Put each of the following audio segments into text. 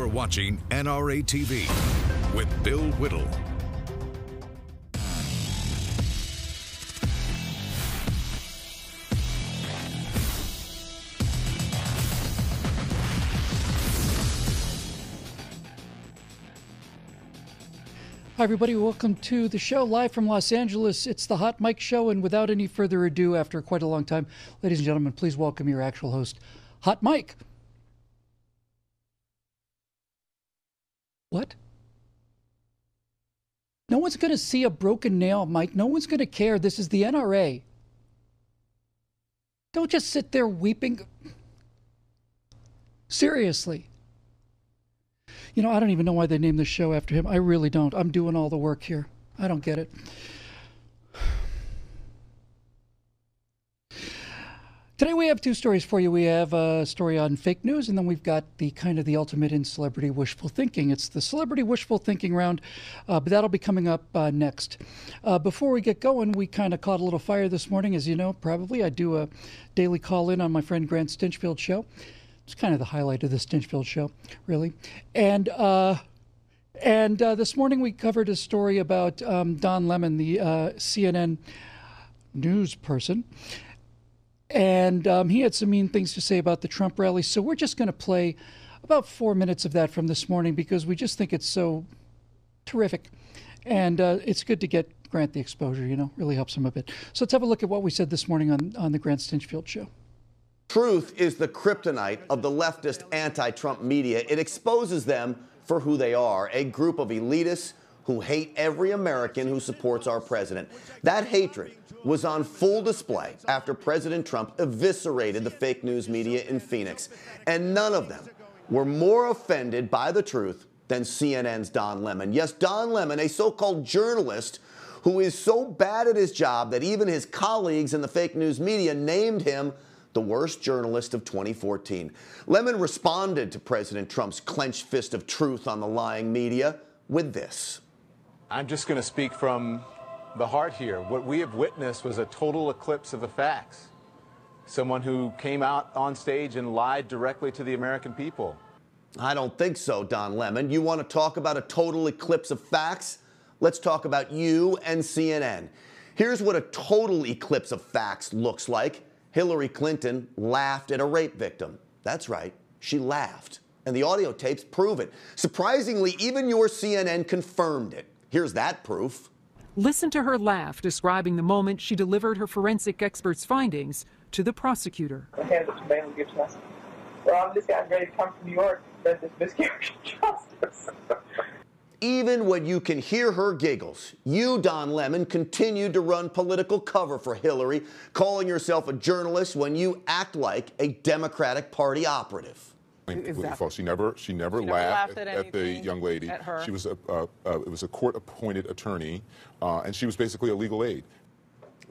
watching NRA TV with Bill Whittle. Hi, everybody. Welcome to the show live from Los Angeles. It's the Hot Mic Show, and without any further ado, after quite a long time, ladies and gentlemen, please welcome your actual host, Hot Mic. What? No one's going to see a broken nail, Mike. No one's going to care. This is the NRA. Don't just sit there weeping. Seriously. You know, I don't even know why they named the show after him. I really don't. I'm doing all the work here. I don't get it. Today we have two stories for you. We have a story on fake news, and then we've got the kind of the ultimate in celebrity wishful thinking. It's the celebrity wishful thinking round, but that'll be coming up next. Before we get going, we kind of caught a little fire this morning. As you know, probably, I do a daily call-in on my friend Grant Stinchfield show. It's kind of the highlight of the Stinchfield show, really. And this morning we covered a story about Don Lemon, the CNN news person. And he had some mean things to say about the Trump rally. So we're just going to play about 4 minutes of that from this morning because we just think it's so terrific. And it's good to get Grant the exposure, you know, really helps him a bit. So let's have a look at what we said this morning on the Grant Stinchfield show. Truth is the kryptonite of the leftist anti-Trump media. It exposes them for who they are, a group of elitists who hate every American who supports our president. That hatred was on full display after President Trump eviscerated the fake news media in Phoenix. And none of them were more offended by the truth than CNN's Don Lemon. Yes, Don Lemon, a so-called journalist who is so bad at his job that even his colleagues in the fake news media named him the worst journalist of 2014. Lemon responded to President Trump's clenched fist of truth on the lying media with this. I'm just going to speak from the heart here. What we have witnessed was a total eclipse of the facts. Someone who came out on stage and lied directly to the American people. I don't think so, Don Lemon. You want to talk about a total eclipse of facts? Let's talk about you and CNN. Here's what a total eclipse of facts looks like. Hillary Clinton laughed at a rape victim. That's right, she laughed. And the audio tapes prove it. Surprisingly, even your CNN confirmed it. Here's that proof. Listen to her laugh, describing the moment she delivered her forensic expert's findings to the prosecutor. I handed it to Bailey Gibbs Messer. Well, this guy's ready to come from New York, but this miscarriage of justice. Even when you can hear her giggles, you, Don Lemon, continued to run political cover for Hillary, calling yourself a journalist when you act like a Democratic Party operative. Exactly. She never laughed at the young lady. At her. She was it was a court-appointed attorney, and she was basically a legal aid.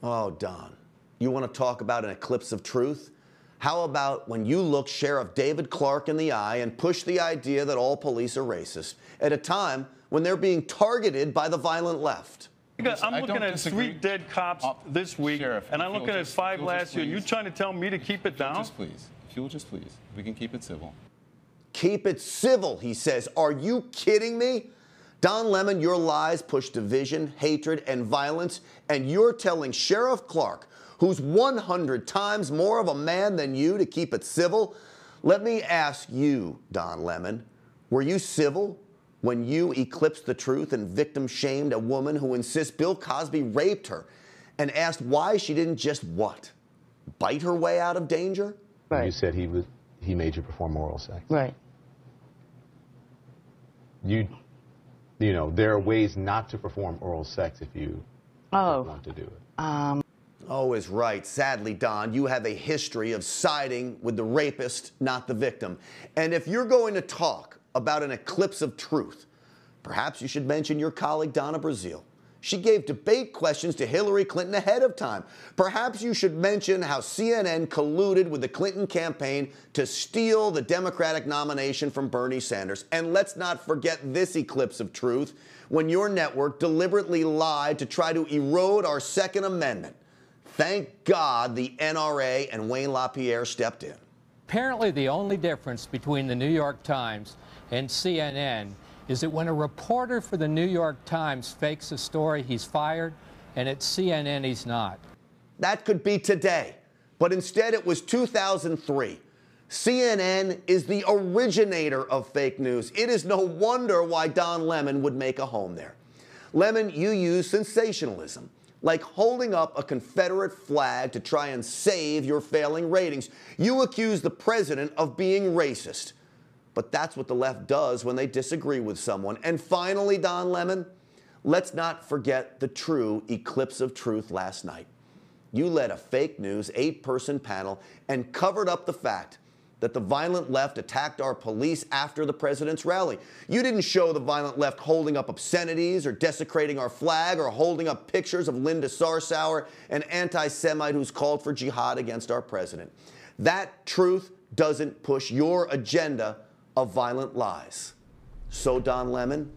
Oh, Don, you want to talk about an eclipse of truth? How about when you look Sheriff David Clark in the eye and push the idea that all police are racist at a time when they're being targeted by the violent left? I'm looking at 3 dead cops this week, Sheriff, and I'm looking at 5 last year. You trying to tell me to keep it down? Just please. If you'll just please. We can keep it civil. Keep it civil, he says. Are you kidding me? Don Lemon, your lies push division, hatred, and violence, and you're telling Sheriff Clark, who's 100 times more of a man than you, to keep it civil? Let me ask you, Don Lemon, were you civil when you eclipsed the truth and victim-shamed a woman who insists Bill Cosby raped her and asked why she didn't just, what, bite her way out of danger? Right. You said he made you perform oral sex. Right. You know, there are ways not to perform oral sex if you want to do it. Oh, is right. Sadly, Don, you have a history of siding with the rapist, not the victim. And if you're going to talk about an eclipse of truth, perhaps you should mention your colleague Donna Brazile. She gave debate questions to Hillary Clinton ahead of time. Perhaps you should mention how CNN colluded with the Clinton campaign to steal the Democratic nomination from Bernie Sanders. And let's not forget this eclipse of truth when your network deliberately lied to try to erode our Second Amendment. Thank God the NRA and Wayne LaPierre stepped in. Apparently, the only difference between the New York Times and CNN is that when a reporter for the New York Times fakes a story, he's fired, and at CNN, he's not. That could be today, but instead it was 2003. CNN is the originator of fake news. It is no wonder why Don Lemon would make a home there. Lemon, you use sensationalism, like holding up a Confederate flag to try and save your failing ratings. You accuse the president of being racist. But that's what the left does when they disagree with someone. And finally, Don Lemon, let's not forget the true eclipse of truth last night. You led a fake news 8-person panel and covered up the fact that the violent left attacked our police after the president's rally. You didn't show the violent left holding up obscenities or desecrating our flag or holding up pictures of Linda Sarsour, an anti-Semite who's called for jihad against our president. That truth doesn't push your agenda of violent lies. So, Don Lemon,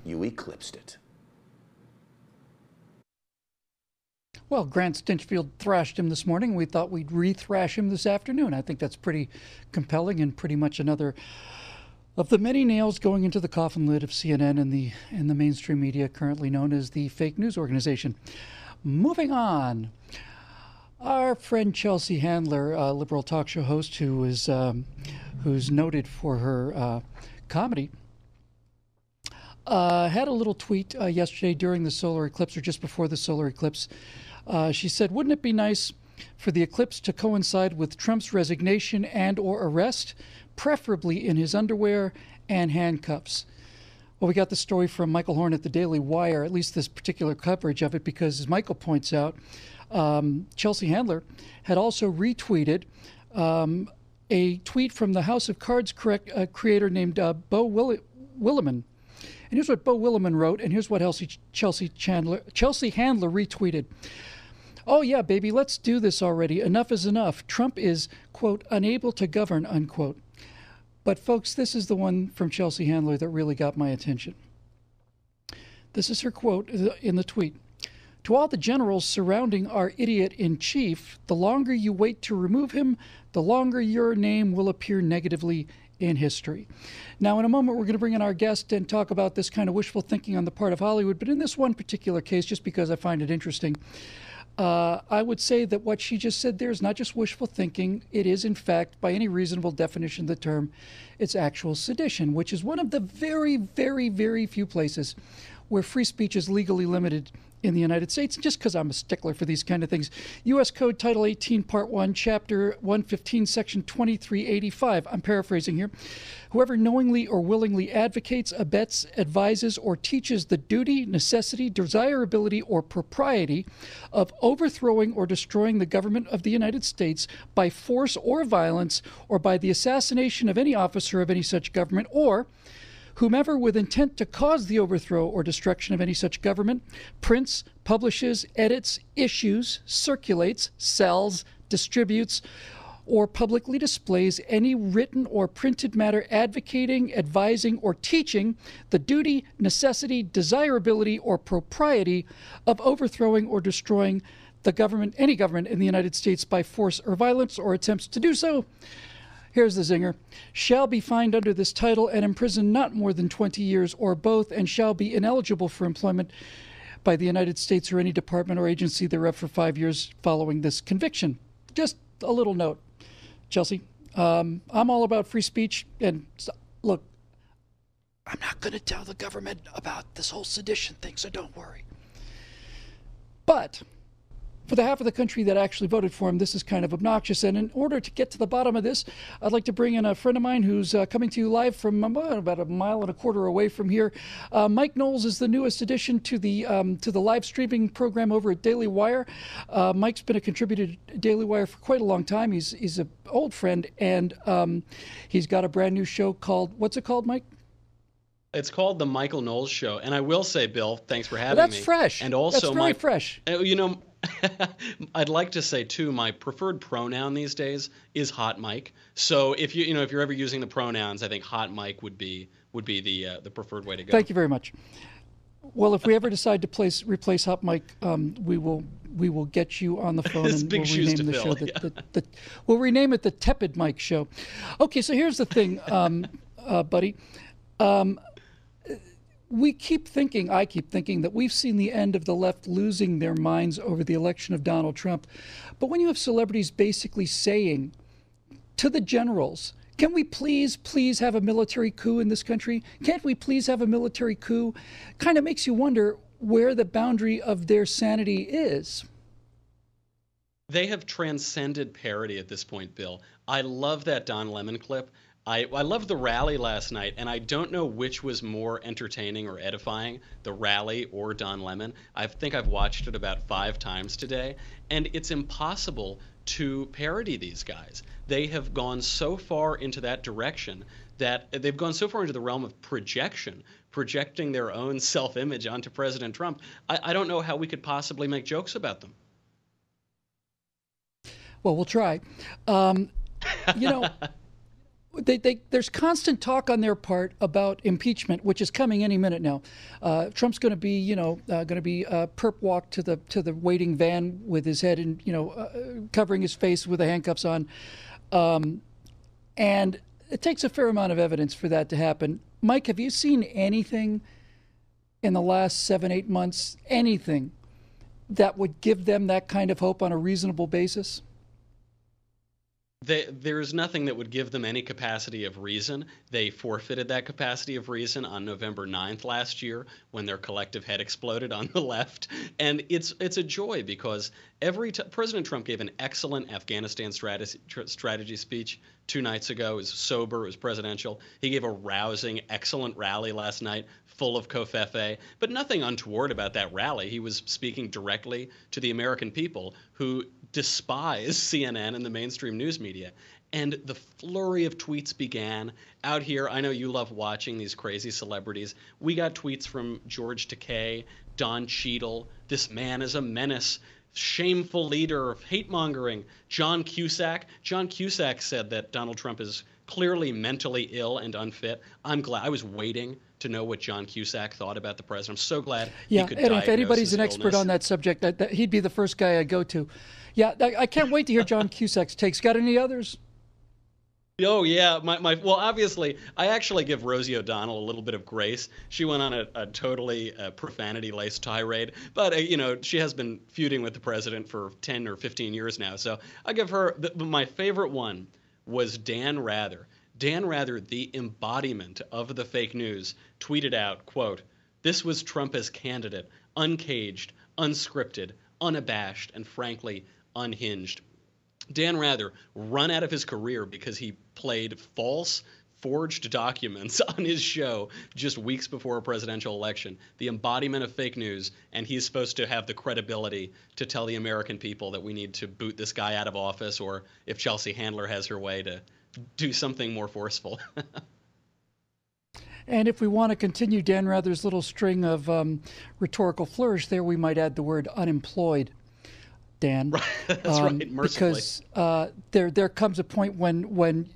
you eclipsed it. Well, Grant Stinchfield thrashed him this morning. We thought we'd re-thrash him this afternoon. I think that's pretty compelling and pretty much another of the many nails going into the coffin lid of CNN and the mainstream media currently known as the fake news organization. Moving on, our friend Chelsea Handler, a liberal talk show host who's noted for her comedy, had a little tweet yesterday during the solar eclipse, or just before the solar eclipse. She said, wouldn't it be nice for the eclipse to coincide with Trump's resignation and or arrest, preferably in his underwear and handcuffs? Well, we got the story from Michael Horn at the Daily Wire, at least this particular coverage of it, because as Michael points out, Chelsea Handler had also retweeted a tweet from the House of Cards creator named Bo Williman. And here's what Bo Williman wrote, and here's what Chelsea Handler retweeted. Oh, yeah, baby, let's do this already. Enough is enough. Trump is, quote, unable to govern, unquote. But, folks, this is the one from Chelsea Handler that really got my attention. This is her quote in the tweet. To all the generals surrounding our idiot-in-chief, the longer you wait to remove him, the longer your name will appear negatively in history. Now, in a moment, we're going to bring in our guest and talk about this kind of wishful thinking on the part of Hollywood. But in this one particular case, just because I find it interesting, I would say that what she just said there is not just wishful thinking. It is, in fact, by any reasonable definition of the term, it's actual sedition, which is one of the very, very, very few places where free speech is legally limited in the United States. Just because I'm a stickler for these kind of things. U.S. Code Title 18, Part 1, Chapter 115, Section 2385. I'm paraphrasing here. Whoever knowingly or willingly advocates, abets, advises, or teaches the duty, necessity, desirability, or propriety of overthrowing or destroying the government of the United States by force or violence, or by the assassination of any officer of any such government, or whomever with intent to cause the overthrow or destruction of any such government prints, publishes, edits, issues, circulates, sells, distributes, or publicly displays any written or printed matter advocating, advising, or teaching the duty, necessity, desirability, or propriety of overthrowing or destroying the government, any government in the United States by force or violence, or attempts to do so. Here's the zinger. Shall be fined under this title and imprisoned not more than 20 years or both, and shall be ineligible for employment by the United States or any department or agency thereof for 5 years following this conviction. Just a little note, Chelsea. I'm all about free speech. And look, I'm not going to tell the government about this whole sedition thing, so don't worry. But for the half of the country that actually voted for him, this is kind of obnoxious. And in order to get to the bottom of this, I'd like to bring in a friend of mine who's coming to you live from about 1.25 miles away from here. Mike Knowles is the newest addition to the live streaming program over at Daily Wire. Mike's been a contributor to Daily Wire for quite a long time. He's an old friend, and he's got a brand new show called, what's it called, Mike? It's called The Michael Knowles Show. And I will say, Bill, thanks for having me. That's fresh. And also that's very fresh. You know, I'd like to say too, my preferred pronoun these days is hot Mike. So if you're ever using the pronouns, I think hot Mike would be the preferred way to go. Thank you very much. Well, if we ever decide to replace Hot Mike, we will get you on the phone and we'll rename the show. We'll rename it the Tepid Mike Show. Okay, so here's the thing, buddy. I keep thinking that we've seen the end of the left losing their minds over the election of Donald Trump. But when you have celebrities basically saying to the generals, can we please have a military coup in this country? Can't we please have a military coup? Kind of makes you wonder where the boundary of their sanity is. They have transcended parody at this point, Bill. I love that Don Lemon clip. I loved the rally last night, and I don't know which was more entertaining or edifying, the rally or Don Lemon. I think I've watched it about 5 times today, and it's impossible to parody these guys. They have gone so far into that direction that they've gone so far into the realm of projecting their own self-image onto President Trump. I don't know how we could possibly make jokes about them. Well, we'll try. There's constant talk on their part about impeachment, which is coming any minute now. Trump's going to be, perp walk to the waiting van with his head and covering his face with the handcuffs on, and it takes a fair amount of evidence for that to happen. Mike, have you seen anything in the last 7-8 months, anything that would give them that kind of hope on a reasonable basis? There's nothing that would give them any capacity of reason. They forfeited that capacity of reason on November 9th last year when their collective head exploded on the left. And it's a joy because President Trump gave an excellent Afghanistan strategy speech 2 nights ago. It was sober, it was presidential. He gave a rousing, excellent rally last night, full of covfefe, but nothing untoward about that rally. He was speaking directly to the American people who despise CNN and the mainstream news media. And the flurry of tweets began out here. I know you love watching these crazy celebrities. We got tweets from George Takei, Don Cheadle, this man is a menace, shameful leader of hate-mongering, John Cusack. John Cusack said that Donald Trump is clearly mentally ill and unfit. I'm glad. I was waiting to know what John Cusack thought about the president. I'm so glad he could diagnose his illness. Yeah, and if anybody's an expert on that subject, he'd be the first guy I'd go to. Yeah, I can't wait to hear John Cusack's takes. Got any others? Oh, yeah. Well, obviously, I actually give Rosie O'Donnell a little bit of grace. She went on a totally profanity-laced tirade. But, she has been feuding with the president for 10 or 15 years now. So I give her my favorite one was Dan Rather. Dan Rather, the embodiment of the fake news, tweeted out, quote, "This was Trump as candidate, uncaged, unscripted, unabashed, and frankly, unhinged." Dan Rather run out of his career because he played false, forged documents on his show just weeks before a presidential election, the embodiment of fake news, and he's supposed to have the credibility to tell the American people that we need to boot this guy out of office, or if Chelsea Handler has her way, to do something more forceful. And if we want to continue Dan Rather's little string of rhetorical flourish there, we might add the word unemployed, Dan. Right. That's right, mercifully. Because there comes a point when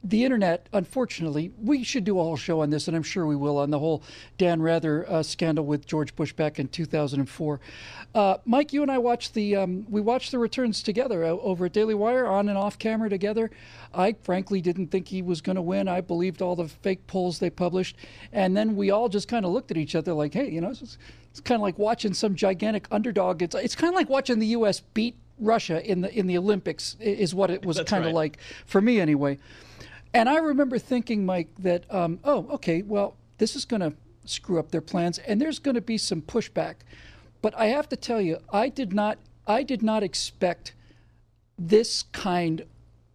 the internet, unfortunately, we should do a whole show on this, and I'm sure we will, on the whole Dan Rather scandal with George Bush back in 2004. Mike, you and I watched the returns together over at Daily Wire, on and off camera together. I frankly didn't think he was going to win. I believed all the fake polls they published, and then we all just kind of looked at each other like, hey, it's kind of like watching some gigantic underdog. It's kind of like watching the U.S. beat Russia in the Olympics, is what it was kind of like for me anyway. And I remember thinking, Mike, that, okay, well, this is going to screw up their plans, and there's going to be some pushback. But I have to tell you, I did not expect this kind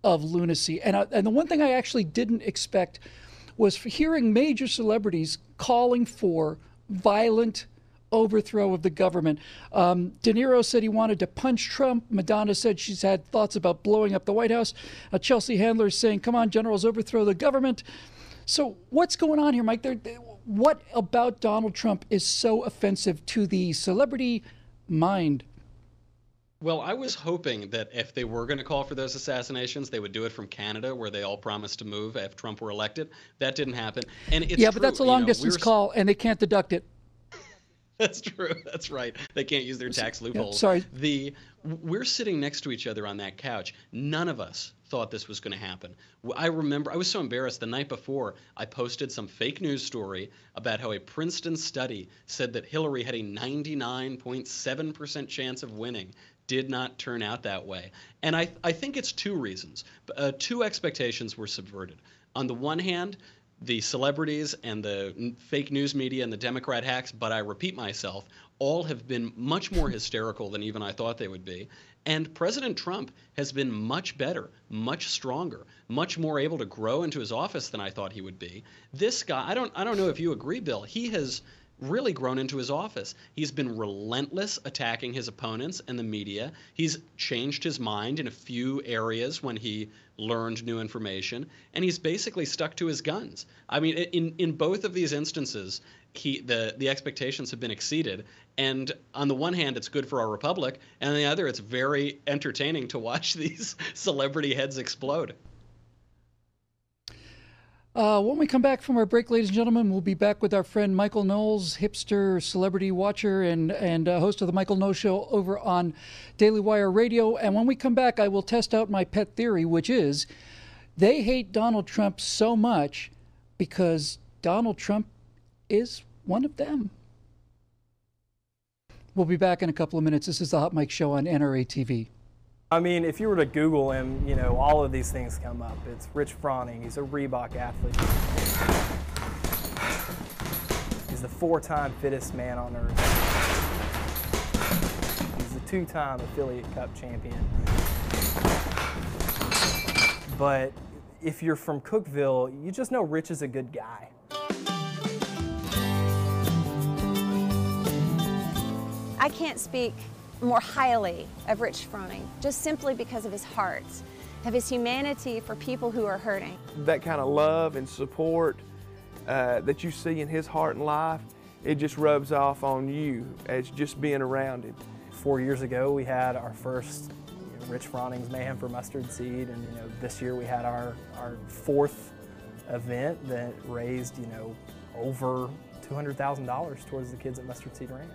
of lunacy. And the one thing I actually didn't expect was for hearing major celebrities calling for violent overthrow of the government. De Niro said he wanted to punch Trump. Madonna said she's had thoughts about blowing up the White House. Chelsea Handler is saying, come on, generals, overthrow the government. So what's going on here, Mike? What about Donald Trump is so offensive to the celebrity mind? Well, I was hoping that if they were going to call for those assassinations, they would do it from Canada, where they all promised to move if Trump were elected. That didn't happen. And it's but that's a long distance call, and they can't deduct it. That's true. That's right. They can't use their tax loopholes. Yeah, sorry. We're sitting next to each other on that couch. None of us thought this was going to happen. I remember I was so embarrassed the night before I posted some fake news story about how a Princeton study said that Hillary had a 99.7% chance of winning. Did not turn out that way. And I think it's two reasons. Two expectations were subverted. On the one hand, the celebrities and the fake news media and the Democrat hacks, but I repeat myself, all have been much more hysterical than even I thought they would be. And President Trump has been much better, much stronger, much more able to grow into his office than I thought he would be. This guy, I don't know if you agree, Bill, he has really grown into his office. He's been relentless attacking his opponents and the media. He's changed his mind in a few areas when he learned new information, and he's basically stuck to his guns. I mean, in both of these instances, the expectations have been exceeded. And on the one hand, it's good for our republic, and on the other, it's very entertaining to watch these celebrity heads explode. When we come back from our break, ladies and gentlemen, we'll be back with our friend Michael Knowles, hipster, celebrity watcher, and host of the Michael Knowles Show over on Daily Wire Radio. And when we come back, I will test out my pet theory, which is they hate Donald Trump so much because Donald Trump is one of them. We'll be back in a couple of minutes. This is the Hot Mic Show on NRA TV. I mean, if you were to Google him, you know, all of these things come up. It's Rich Froning. He's a Reebok athlete. He's the 4-time fittest man on earth. He's the 2-time Affiliate Cup champion. But if you're from Cookeville, you just know Rich is a good guy. I can't speak more highly of Rich Froning, just simply because of his heart, of his humanity for people who are hurting. That kind of love and support that you see in his heart and life, it just rubs off on you as just being around him. 4 years ago, we had our first Rich Froning's Mayhem for Mustard Seed, and this year we had our 4th event that raised over $200,000 towards the kids at Mustard Seed Ranch.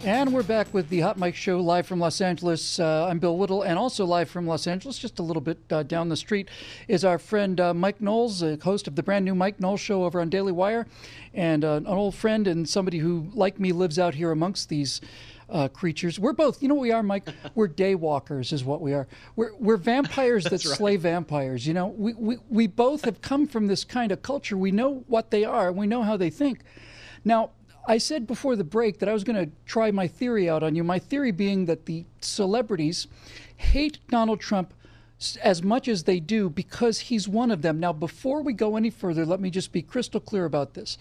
And we're back with the Hot Mic Show live from Los Angeles. I'm Bill Whittle, and also live from Los Angeles, just a little bit down the street, is our friend Mike Knowles, host of the brand new Mike Knowles Show over on Daily Wire, and an old friend and somebody who, like me, lives out here amongst these creatures. We're both, you know what we are, Mike? We're day walkers is what we are. We're vampires that slay vampires. You know, we both have come from this kind of culture. We know what they are, and we know how they think. Now, I said before the break that I was going to try my theory out on you, my theory being that the celebrities hate Donald Trump as much as they do because he's one of them. Now, before we go any further, let me just be crystal clear about this.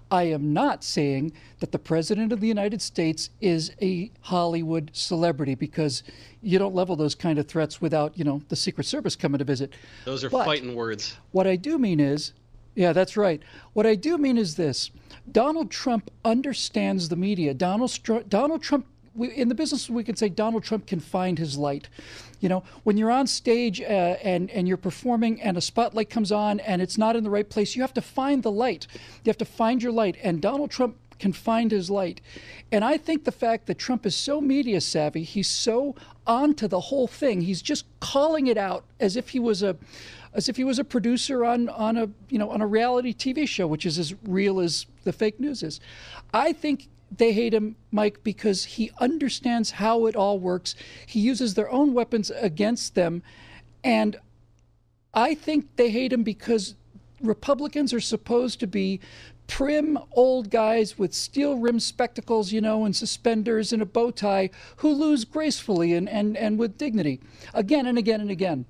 I am not saying that the President of the United States is a Hollywood celebrity, because you don't level those kind of threats without, you know, the Secret Service coming to visit. Those are fighting words. What I do mean is, yeah, that's right. What I do mean is this. Donald Trump understands the media. Donald Trump, in the business, we can say Donald Trump can find his light. You know, when you're on stage and you're performing and a spotlight comes on and it's not in the right place, you have to find the light. You have to find your light. And Donald Trump can find his light. And I think the fact that Trump is so media savvy, he's so onto the whole thing, he's just calling it out as if he was a producer on a reality TV show, which is as real as the fake news is. I think they hate him, Mike, because he understands how it all works. He uses their own weapons against them. And I think they hate him because Republicans are supposed to be prim old guys with steel-rimmed spectacles, you know, and suspenders and a bow tie who lose gracefully and with dignity again and again and again.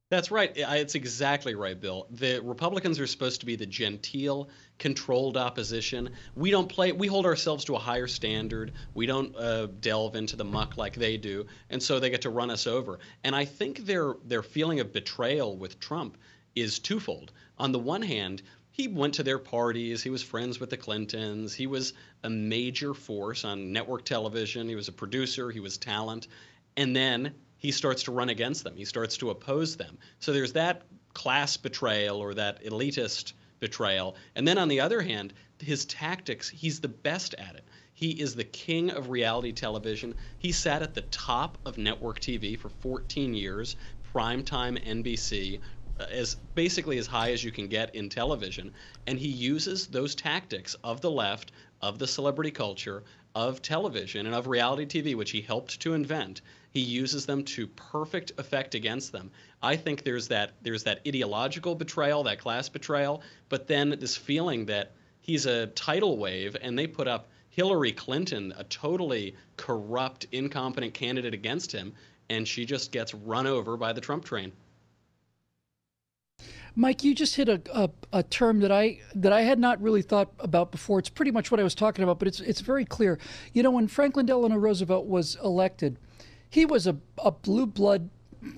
That's right. It's exactly right, Bill. The Republicans are supposed to be the genteel, controlled opposition. We hold ourselves to a higher standard. We don't delve into the muck like they do, and so they get to run us over. And I think their feeling of betrayal with Trump is twofold. On the one hand, he went to their parties. He was friends with the Clintons. He was a major force on network television. He was a producer. He was talent. And then he starts to run against them. He starts to oppose them. So there's that class betrayal or that elitist betrayal. And then on the other hand, his tactics, he's the best at it. He is the king of reality television. He sat at the top of network TV for 14 years, primetime NBC, basically as high as you can get in television. And he uses those tactics of the left, of the celebrity culture, of television, and of reality TV, which he helped to invent. He uses them to perfect effect against them. I think there's that ideological betrayal, that class betrayal, but then this feeling that he's a tidal wave, and they put up Hillary Clinton, a totally corrupt, incompetent candidate against him, and she just gets run over by the Trump train. Mike, you just hit a term that I had not really thought about before. It's pretty much what I was talking about, but it's very clear. You know, when Franklin Delano Roosevelt was elected, he was a blue blood.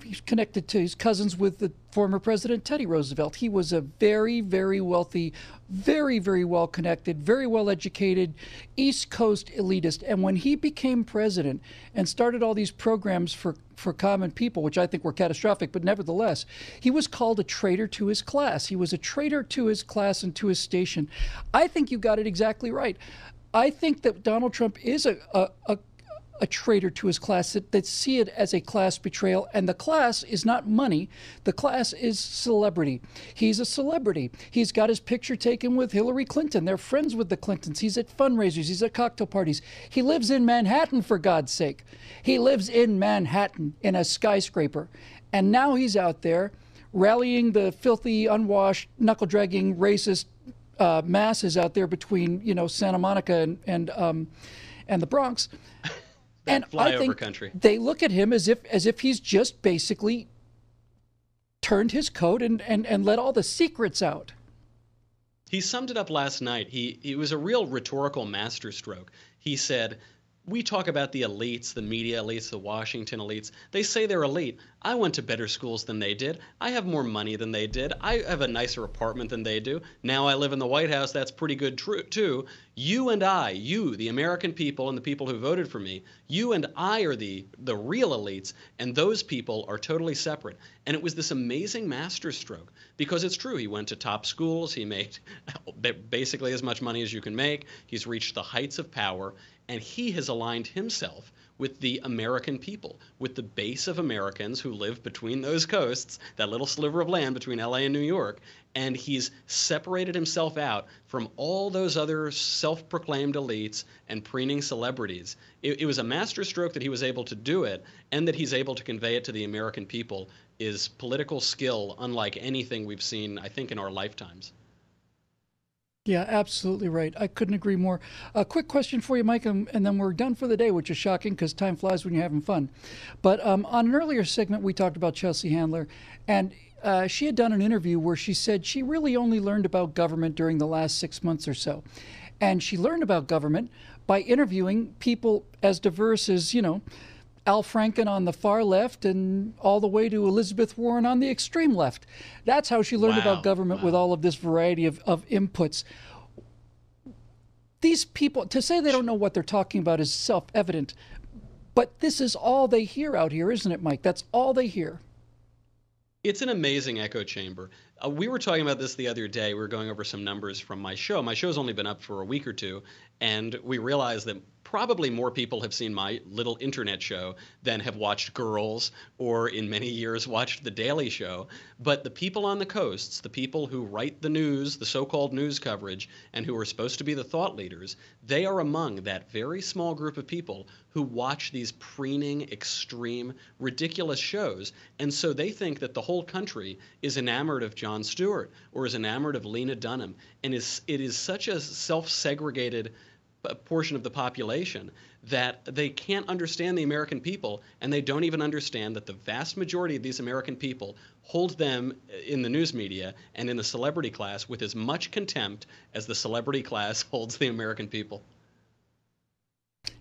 He's connected to his cousins with the former President Teddy Roosevelt. He was a very, very wealthy, very, very well connected, very well educated East Coast elitist. And when he became president and started all these programs for common people, which I think were catastrophic, but nevertheless, he was called a traitor to his class. He was a traitor to his class and to his station. I think you got it exactly right. I think that Donald Trump is a traitor to his class, that see it as a class betrayal. And the class is not money. The class is celebrity. He's a celebrity. He's got his picture taken with Hillary Clinton. They're friends with the Clintons. He's at fundraisers. He's at cocktail parties. He lives in Manhattan, for God's sake. He lives in Manhattan in a skyscraper. And now he's out there rallying the filthy, unwashed, knuckle-dragging, racist masses out there between, you know, Santa Monica and the Bronx. And I think they look at him as if he's just basically turned his coat and let all the secrets out. He summed it up last night. He was a real rhetorical masterstroke. He said, we talk about the elites, the media elites, the Washington elites. They say they're elite. I went to better schools than they did. I have more money than they did. I have a nicer apartment than they do. Now I live in the White House. That's pretty good too. You and I, you, the American people and the people who voted for me, you and I are the real elites, and those people are totally separate. And it was this amazing masterstroke, because it's true. He went to top schools. He made basically as much money as you can make. He's reached the heights of power. And he has aligned himself with the American people, with the base of Americans who live between those coasts, that little sliver of land between LA and New York, and he's separated himself out from all those other self-proclaimed elites and preening celebrities. It was a masterstroke that he was able to do it, and that he's able to convey it to the American people is political skill unlike anything we've seen, I think, in our lifetimes. Yeah, absolutely right. I couldn't agree more. A quick question for you, Mike, and then we're done for the day, which is shocking because time flies when you're having fun. But on an earlier segment, we talked about Chelsea Handler, and she had done an interview where she said she really only learned about government during the last 6 months or so. And she learned about government by interviewing people as diverse as, Al Franken on the far left and all the way to Elizabeth Warren on the extreme left. That's how she learned about government, with all of this variety of inputs. These people, to say they don't know what they're talking about is self-evident, but this is all they hear out here, isn't it, Mike? That's all they hear. It's an amazing echo chamber. We were talking about this the other day. We were going over some numbers from my show. My show's only been up for a week or two, and we realized that probably more people have seen my little internet show than have watched Girls or in many years watched The Daily Show. But the people on the coasts, the people who write the news, the so-called news coverage, and who are supposed to be the thought leaders, they are among that very small group of people who watch these preening, extreme, ridiculous shows. And so they think that the whole country is enamored of Jon Stewart or is enamored of Lena Dunham. And it is such a self-segregated portion of the population that they can't understand the American people, and they don't even understand that the vast majority of these American people hold them in the news media and in the celebrity class with as much contempt as the celebrity class holds the American people.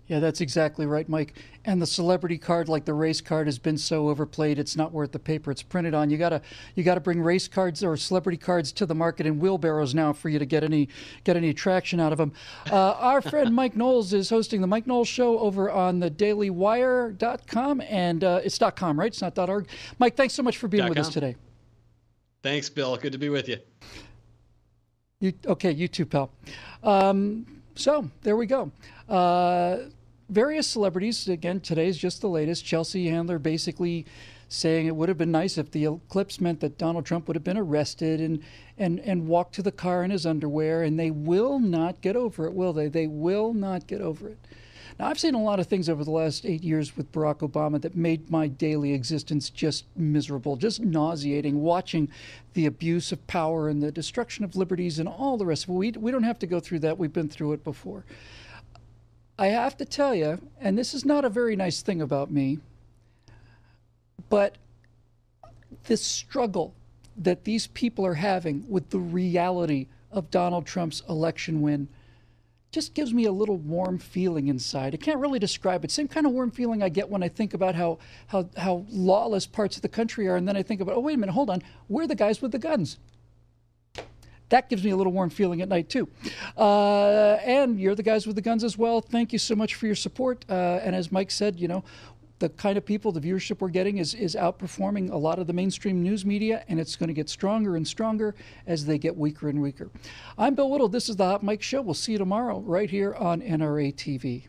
Yeah, that's exactly right, Mike. And the celebrity card, like the race card, has been so overplayed, it's not worth the paper it's printed on. You gotta bring race cards or celebrity cards to the market in wheelbarrows now for you to get any traction out of them. Our friend Mike Knowles is hosting the Mike Knowles Show over on the dailywire.com, and it's .com, right? It's not .org. Mike, thanks so much for being with us today. Thanks, Bill. Good to be with you. You too, pal. So there we go. Various celebrities, again, today's just the latest. Chelsea Handler basically saying it would have been nice if the eclipse meant that Donald Trump would have been arrested and walked to the car in his underwear, and they will not get over it, will they? They will not get over it. Now, I've seen a lot of things over the last 8 years with Barack Obama that made my daily existence just miserable, just nauseating, watching the abuse of power and the destruction of liberties and all the rest of it. We don't have to go through that. We've been through it before. I have to tell you, and this is not a very nice thing about me, but this struggle that these people are having with the reality of Donald Trump's election win just gives me a little warm feeling inside. I can't really describe it. Same kind of warm feeling I get when I think about how lawless parts of the country are, and then I think about, oh, wait a minute, hold on, we're the guys with the guns. That gives me a little warm feeling at night, too. And you're the guys with the guns as well. Thank you so much for your support. And as Mike said, the kind of people, the viewership we're getting is outperforming a lot of the mainstream news media, and it's going to get stronger and stronger as they get weaker and weaker. I'm Bill Whittle. This is the Hot Mike Show. We'll see you tomorrow right here on NRA TV.